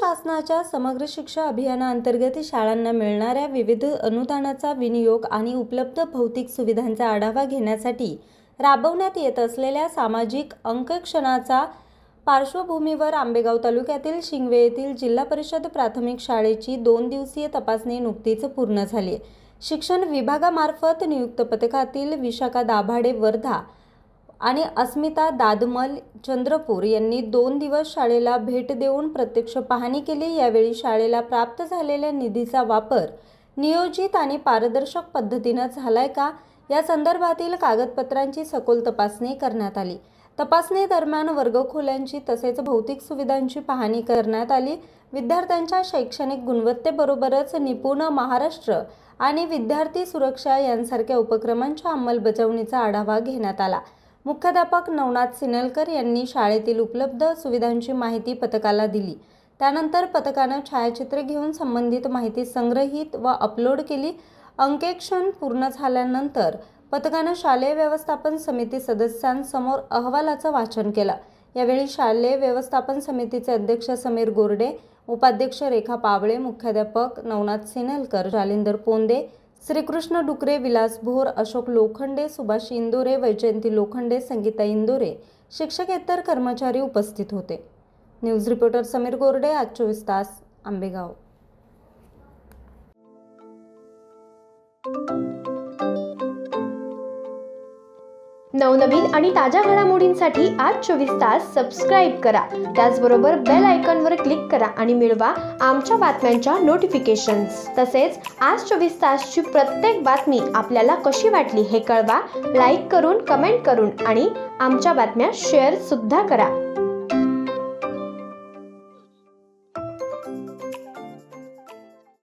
शासनाच्या समग्र शिक्षा अभियानाअंतर्गत शाळांना मिळणाऱ्या विविध अनुदानाचा विनियोग आणि उपलब्ध भौतिक सुविधांचा आढावा घेण्यासाठी राबवण्यात येत असलेल्या सामाजिक अंकक्षणाचा पार्श्वभूमीवर आंबेगाव तालुक्यातील शिंगवे येथील जिल्हा परिषद प्राथमिक शाळेची 2 दिवसीय तपासणी नुकतीच पूर्ण झाली आहे. शिक्षण विभागामार्फत नियुक्त पथकातील विशाखा दाभाडे वर्धा आणि अस्मिता दादमल चंद्रपूर यांनी 2 दिवस शाळेला भेट देऊन प्रत्यक्ष पाहणी केली. यावेळी शाळेला प्राप्त झालेल्या निधीचा वापर नियोजित आणि पारदर्शक पद्धतीने झालाय का या संदर्भातील कागदपत्रांची सखोल तपासणी करण्यात आली. तपासणी दरम्यान वर्गखोल्यांची तसेच भौतिक सुविधांची पाहणी करण्यात आली. विद्यार्थ्यांच्या शैक्षणिक गुणवत्तेबरोबरच निपुण महाराष्ट्र आणि विद्यार्थी सुरक्षा यांसारख्या उपक्रमांच्या अंमलबजावणीचा आढावा घेण्यात आला. मुख्याध्यापक नवनाथ सिनलकर यांनी शाळेतील उपलब्ध सुविधांची माहिती पथकाला दिली. त्यानंतर पथकानं छायाचित्रे घेऊन संबंधित माहिती संग्रहित व अपलोड केली. अंकेक्षण पूर्ण झाल्यानंतर पथकानं शालेय व्यवस्थापन समिती सदस्यांसमोर अहवालाचं वाचन केलं. यावेळी शालेय व्यवस्थापन समितीचे अध्यक्ष समीर गोरडे, उपाध्यक्ष रेखा पावळे, मुख्याध्यापक नवनाथ सिनलकर, जालिंदर पोंदे, श्रीकृष्ण डुकरे, विलास भोर, अशोक लोखंडे, सुभाष इंदोरे, वैजयंती लोखंडे, संगीता इंदोरे, शिक्षकेतर कर्मचारी उपस्थित होते. न्यूज रिपोर्टर समीर गोरडे, आज 24 तास, आंबेगाव. नवनवीन आणि ताज्या घडामोडींसाठी आज 24 तास सबस्क्राईब करा. त्याचबरोबर बेल आयकॉनवर क्लिक करा आणि मिळवा आमच्या बातम्यांच्या नोटिफिकेशन्स. तसेच आज 24 तासची प्रत्येक बातमी आपल्याला कशी वाटली हे कळवा. लाईक करून, कमेंट करून आणि आमच्या बातम्या शेअर सुद्धा करा.